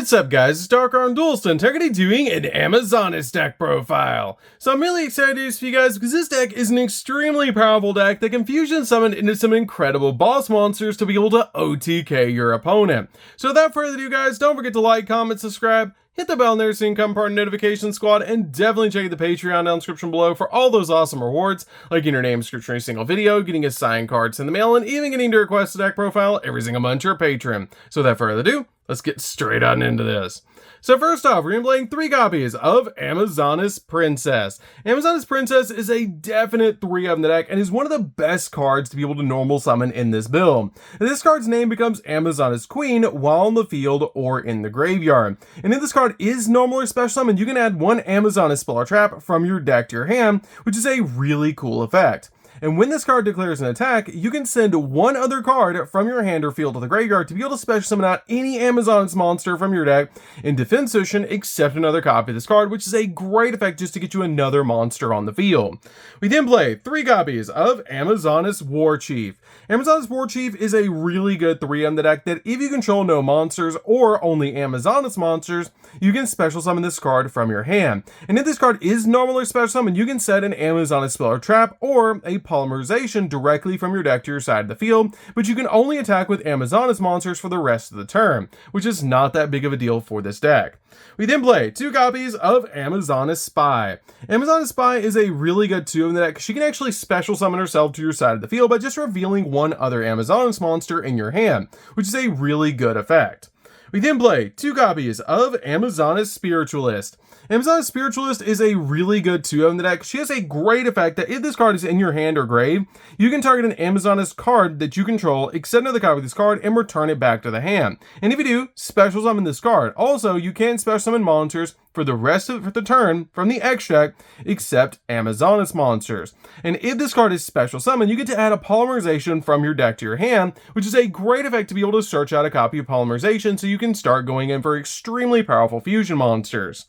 What's up guys, it's DarkArmedDuelist and today doing an Amazoness deck profile. So I'm really excited to do this for you guys because this deck is an extremely powerful deck that can fusion summon into some incredible boss monsters to be able to OTK your opponent. So without further ado guys, don't forget to like, comment, subscribe, hit the bell there so you can become part of the notification squad, and definitely check the Patreon down in the description below for all those awesome rewards, like getting your name description in a single video, getting a signed cards in the mail, and even getting to request a deck profile every single month to your patron. So without further ado, let's get straight on into this. So first off, we're going to be playing 3 copies of Amazoness Princess. Amazoness Princess is a definite 3 of the deck and is one of the best cards to be able to normal summon in this build. And this card's name becomes Amazoness Queen while in the field or in the graveyard. And if this card is normal or special summon, you can add 1 Amazoness spell or trap from your deck to your hand, which is a really cool effect. And when this card declares an attack, you can send 1 other card from your hand or field to the graveyard to be able to special summon out any Amazoness monster from your deck in defense position except another copy of this card, which is a great effect just to get you another monster on the field. We then play 3 copies of Amazoness Warchief. Amazoness Warchief is a really good 3 on the deck that if you control no monsters or only Amazoness monsters, you can special summon this card from your hand. And if this card is normal or special summon, you can set an Amazoness spell or trap or a polymerization directly from your deck to your side of the field, but you can only attack with Amazoness monsters for the rest of the turn, which is not that big of a deal for this deck. We then play 2 copies of Amazoness Spy. Amazoness Spy is a really good 2 in the deck because she can actually special summon herself to your side of the field by just revealing 1 other Amazoness monster in your hand, which is a really good effect. We then play 2 copies of Amazoness Spiritualist. Amazoness Spiritualist is a really good 2 in the deck. She has a great effect that if this card is in your hand or grave, you can target an Amazoness card that you control, accept another copy of this card, and return it back to the hand. And if you do, special summon this card. Also, you can special summon monsters for the rest of the turn from the X deck, except Amazoness monsters. And if this card is special summon, you get to add a polymerization from your deck to your hand, which is a great effect to be able to search out a copy of polymerization so you can start going in for extremely powerful fusion monsters.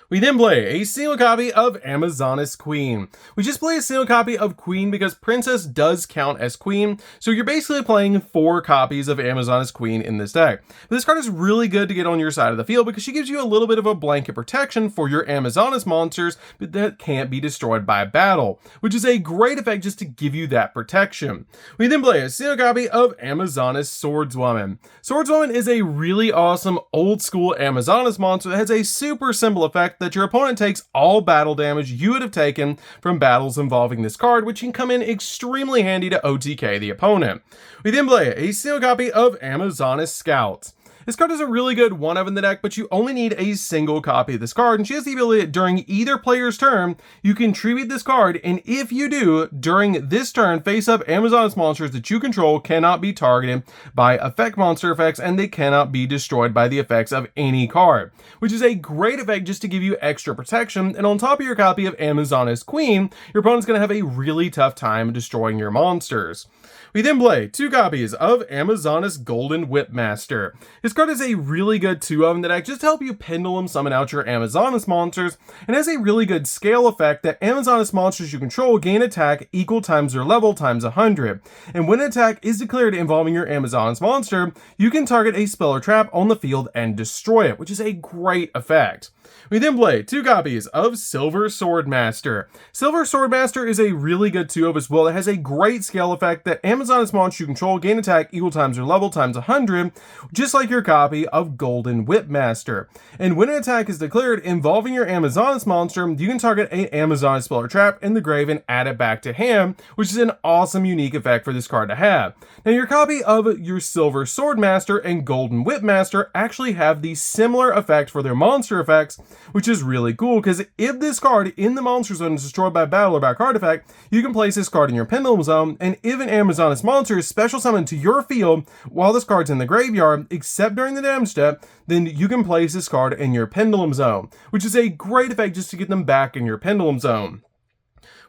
We then play a single copy of Amazoness Queen. We just play a single copy of Queen because Princess does count as Queen, so you're basically playing 4 copies of Amazoness Queen in this deck. But this card is really good to get on your side of the field because she gives you a little bit of a blanket protection for your Amazoness monsters that can't be destroyed by battle, which is a great effect just to give you that protection. We then play a single copy of Amazoness Swordswoman. Swordswoman is a really awesome old school Amazoness monster that has a super simple effect that your opponent takes all battle damage you would have taken from battles involving this card, which can come in extremely handy to OTK the opponent. We then play a single copy of Amazoness Scout. This card is a really good 1 of in the deck, but you only need a single copy of this card, and she has the ability that during either player's turn, you can tribute this card, and if you do, during this turn, face up Amazoness monsters that you control cannot be targeted by effect monster effects, and they cannot be destroyed by the effects of any card, which is a great effect just to give you extra protection, and on top of your copy of Amazoness Queen, your opponent's going to have a really tough time destroying your monsters. We then play 2 copies of Amazoness Golden Whipmaster. This card is a really good 2 of in the deck just to help you pendulum summon out your Amazoness monsters, and has a really good scale effect that Amazoness monsters you control gain attack equal times their level times 100. And when an attack is declared involving your Amazoness monster, you can target a spell or trap on the field and destroy it, which is a great effect. We then play 2 copies of Silver Swordmaster. Silver Swordmaster is a really good 2 of as well that has a great scale effect that Amazoness monsters you control gain attack equal times their level times 100, just like your copy of Golden Whipmaster. And when an attack is declared involving your Amazoness monster, you can target an Amazoness spell or trap in the grave and add it back to hand, which is an awesome unique effect for this card to have. Now your copy of your Silver Swordmaster and Golden Whipmaster actually have the similar effect for their monster effects, which is really cool because if this card in the monster zone is destroyed by battle or by card effect, you can place this card in your pendulum zone, and if an Amazoness monster is special summoned to your field while this card's in the graveyard, except during the damage step, then you can place this card in your pendulum zone, which is a great effect just to get them back in your pendulum zone.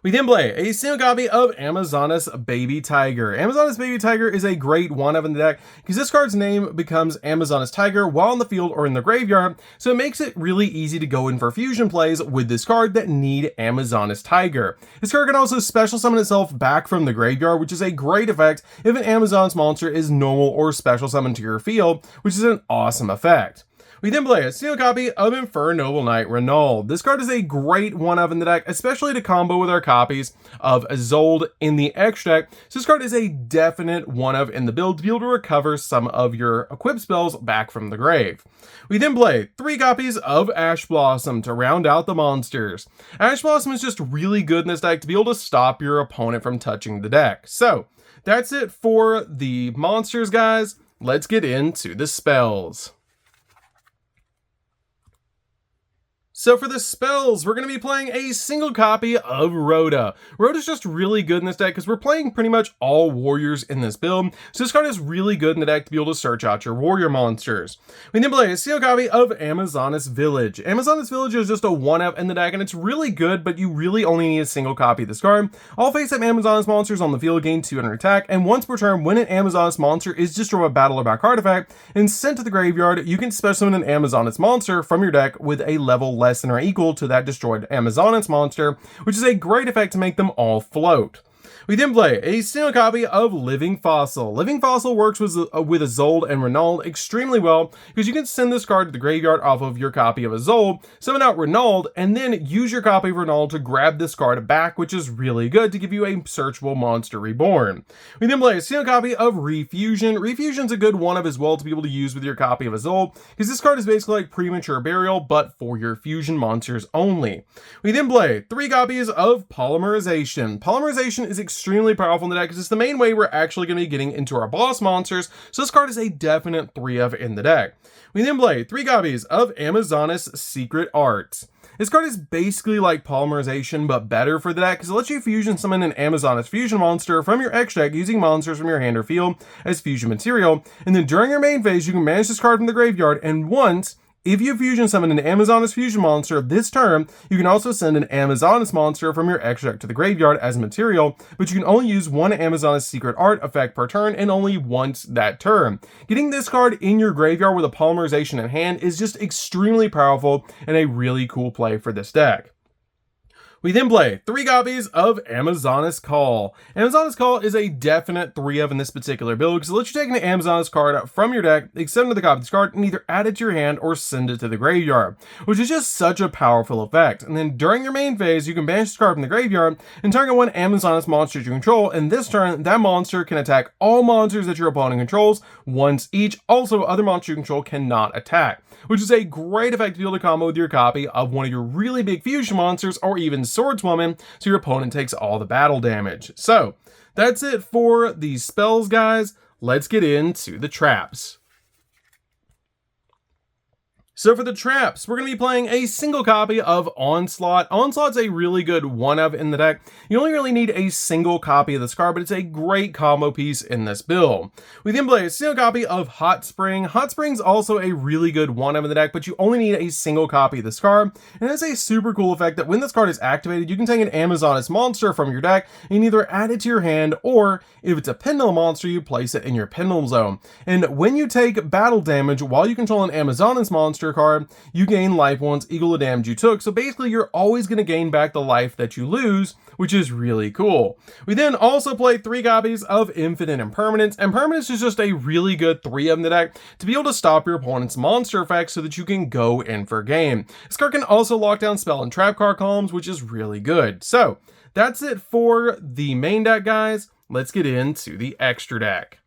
We then play a single copy of Amazoness Baby Tiger. Amazoness Baby Tiger is a great one-of in the deck because this card's name becomes Amazoness Tiger while in the field or in the graveyard, so it makes it really easy to go in for fusion plays with this card that need Amazoness Tiger. This card can also special summon itself back from the graveyard, which is a great effect if an Amazoness monster is normal or special summoned to your field, which is an awesome effect. We then play a single copy of Infernoble Knight Renauld. This card is a great one-of in the deck, especially to combo with our copies of Isolde in the X deck. So this card is a definite one-of in the build to be able to recover some of your equip spells back from the grave. We then play 3 copies of Ash Blossom to round out the monsters. Ash Blossom is just really good in this deck to be able to stop your opponent from touching the deck. So that's it for the monsters, guys. Let's get into the spells. So for the spells, we're going to be playing a single copy of Rhoda. Rhoda's just really good in this deck because we're playing pretty much all warriors in this build. So this card is really good in the deck to be able to search out your warrior monsters. We then play a single copy of Amazoness Village. Amazoness Village is just a one-up in the deck and it's really good, but you really only need a single copy of this card. All face-up Amazoness monsters on the field gain 200 attack, and once per turn, when an Amazoness monster is destroyed by battle or by card effect and sent to the graveyard, you can special summon an Amazoness monster from your deck with a level less than or equal to that destroyed Amazoness monster, which is a great effect to make them all float. We then play a single copy of Living Fossil. Living Fossil works with Isolde and Renauld extremely well because you can send this card to the graveyard off of your copy of Isolde, summon out Renauld, and then use your copy of Renauld to grab this card back, which is really good to give you a searchable monster reborn. We then play a single copy of Refusion. Refusion's a good one-of as well to be able to use with your copy of Isolde because this card is basically like Premature Burial, but for your fusion monsters only. We then play 3 copies of Polymerization. Polymerization is extremely powerful in the deck because it's the main way we're actually going to be getting into our boss monsters, so this card is a definite 3-of in the deck. We then play 3 copies of Amazoness Secret Art. This card is basically like Polymerization, but better for the deck because it lets you fusion summon an Amazoness fusion monster from your X deck using monsters from your hand or field as fusion material, and then during your main phase you can manage this card from the graveyard, and once if you fusion summon an Amazoness fusion monster this turn, you can also send an Amazoness monster from your X deck to the graveyard as material, but you can only use one Amazoness Secret Art effect per turn and only once that turn. Getting this card in your graveyard with a Polymerization in hand is just extremely powerful and a really cool play for this deck. We then play 3 copies of Amazoness Call. Amazoness Call is a definite 3-of in this particular build because it lets you take an Amazoness card from your deck, extend the copy of this card, and either add it to your hand or send it to the graveyard, which is just such a powerful effect. And then during your main phase, you can banish this card from the graveyard and target one Amazoness monster you control, and this turn, that monster can attack all monsters that your opponent controls once each. Also, other monsters you control cannot attack, which is a great effect to be able to combo with your copy of one of your really big fusion monsters or even Swordswoman, so your opponent takes all the battle damage. So that's it for these spells, guys. Let's get into the traps. So for the traps, we're going to be playing a single copy of Onslaught. Onslaught's a really good one-of in the deck. You only really need a single copy of this card, but it's a great combo piece in this build. We then play a single copy of Hot Spring. Hot Spring's also a really good one-of in the deck, but you only need a single copy of this card. And it's a super cool effect that when this card is activated, you can take an Amazoness monster from your deck and either add it to your hand, or if it's a Pendulum monster, you place it in your Pendulum zone. And when you take battle damage while you control an Amazoness monster card, you gain life points equal to damage you took. So basically you're always going to gain back the life that you lose, which is really cool. We then also play 3 copies of Infinite Impermanence. Impermanence is just a really good 3-of in the deck to be able to stop your opponent's monster effects so that you can go in for game. This card can also lock down spell and trap card columns, which is really good. So that's it for the main deck, guys. Let's get into the extra deck.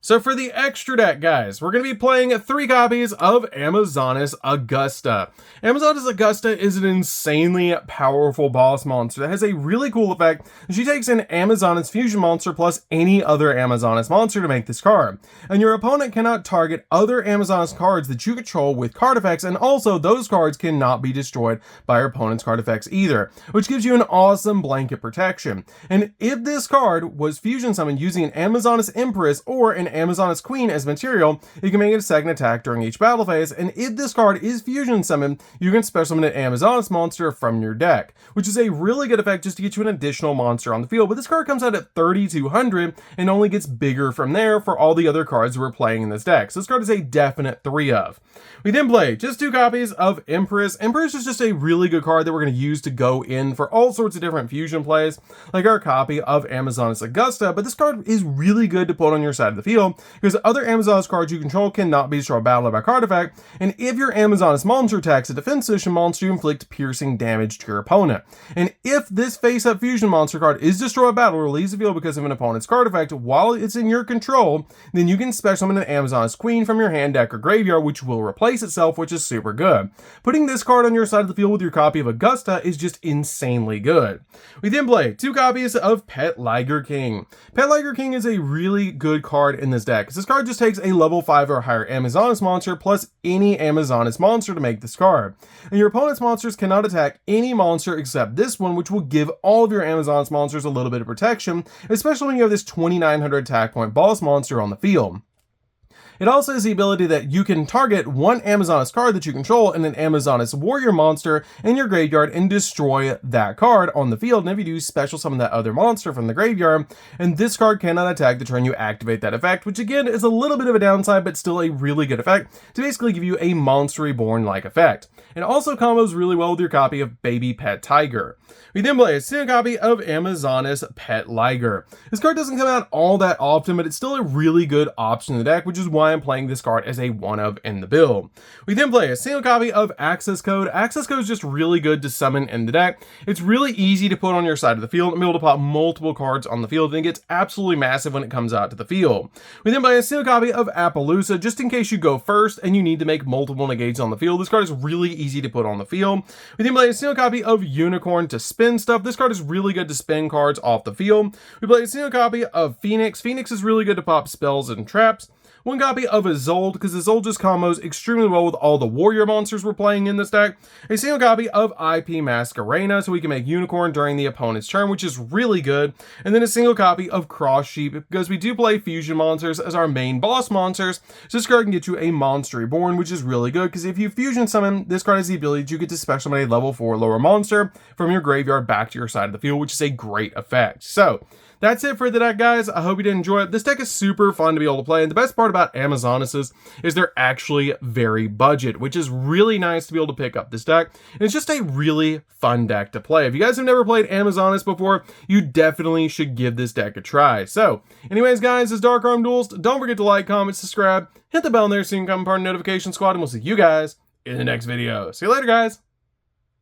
So for the extra deck, guys, we're going to be playing 3 copies of Amazoness Augusta. Amazoness Augusta is an insanely powerful boss monster that has a really cool effect. She takes an Amazoness fusion monster plus any other Amazoness monster to make this card. And your opponent cannot target other Amazoness cards that you control with card effects, and also those cards cannot be destroyed by your opponent's card effects either, which gives you an awesome blanket protection. And if this card was fusion summoned using an Amazoness Empress or an Amazoness Queen as material, you can make it a second attack during each battle phase, and if this card is fusion summoned, you can special summon an Amazoness monster from your deck, which is a really good effect just to get you an additional monster on the field. But this card comes out at 3,200 and only gets bigger from there for all the other cards we're playing in this deck. So this card is a definite 3 of. We then play just 2 copies of Empress. Empress is just a really good card that we're going to use to go in for all sorts of different fusion plays, like our copy of Amazoness Augusta, but this card is really good to put on your side of the field because other Amazoness cards you control cannot be destroyed battle by card effect, and if your Amazoness monster attacks a defense position monster, you inflict piercing damage to your opponent. And if this face-up fusion monster card is destroyed battle or leaves the field because of an opponent's card effect while it's in your control, then you can special summon an Amazoness Queen from your hand, deck, or graveyard, which will replace itself, which is super good. Putting this card on your side of the field with your copy of Augusta is just insanely good. We then play 2 copies of Pet Liger King. Pet Liger King is a really good card in this deck, because this card just takes a level 5 or higher Amazoness monster plus any Amazoness monster to make this card. And your opponent's monsters cannot attack any monster except this one, which will give all of your Amazoness monsters a little bit of protection, especially when you have this 2,900 attack point boss monster on the field. It also has the ability that you can target one Amazoness card that you control and an Amazoness warrior monster in your graveyard and destroy that card on the field. And if you do, special summon that other monster from the graveyard, and this card cannot attack the turn you activate that effect, which again is a little bit of a downside, but still a really good effect to basically give you a Monster Reborn-like effect. It also combos really well with your copy of Baby Pet Tiger. We then play a single copy of Amazoness Pet Liger. This card doesn't come out all that often, but it's still a really good option in the deck, which is why I'm playing this card as a 1-of in the build. We then play a single copy of Access Code. Access Code is just really good to summon in the deck. It's really easy to put on your side of the field and be able to pop multiple cards on the field, and it gets absolutely massive when it comes out to the field. We then play a single copy of Appaloosa, just in case you go first and you need to make multiple negates on the field. This card is really easy to put on the field. We then play a single copy of Unicorn to spin stuff. This card is really good to spin cards off the field. We play a single copy of Phoenix. Phoenix is really good to pop spells and traps. 1 copy of Awalt, because Awalt just combos extremely well with all the warrior monsters we're playing in this deck. A single copy of IP Masquerena, so we can make Unicorn during the opponent's turn, which is really good. And then a single copy of Cross Sheep, because we do play fusion monsters as our main boss monsters. So this card can get you a Monster Reborn, which is really good, because if you fusion summon, this card has the ability to get to special summon a level 4 lower monster from your graveyard back to your side of the field, which is a great effect. So that's it for the deck, guys. I hope you did enjoy it. This deck is super fun to be able to play, and the best part about Amazonesses is they're actually very budget, which is really nice to be able to pick up this deck, and it's just a really fun deck to play. If you guys have never played Amazoness before, you definitely should give this deck a try. So, anyways, guys, this is DarkArmedDuelist. Don't forget to like, comment, subscribe, hit the bell in there so you can become part of the notification squad, and we'll see you guys in the next video. See you later, guys.